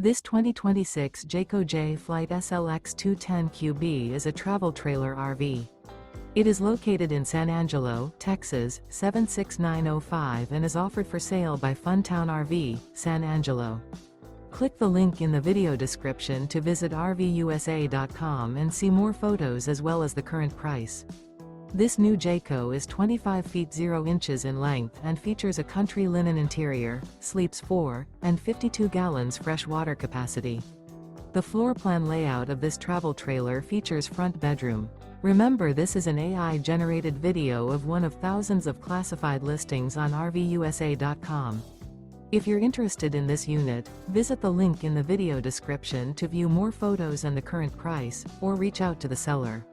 This 2026 Jayco Jay Flight SLX 210QB is a travel trailer RV. It is located in San Angelo, Texas, 76905 and is offered for sale by Funtown RV, San Angelo. Click the link in the video description to visit RVUSA.com and see more photos as well as the current price. This new Jayco is 25 feet 0 inches in length and features a country linen interior, sleeps 4, and 52 gallons fresh water capacity. The floor plan layout of this travel trailer features front bedroom. Remember, this is an AI-generated video of one of thousands of classified listings on RVUSA.com. If you're interested in this unit, visit the link in the video description to view more photos and the current price, or reach out to the seller.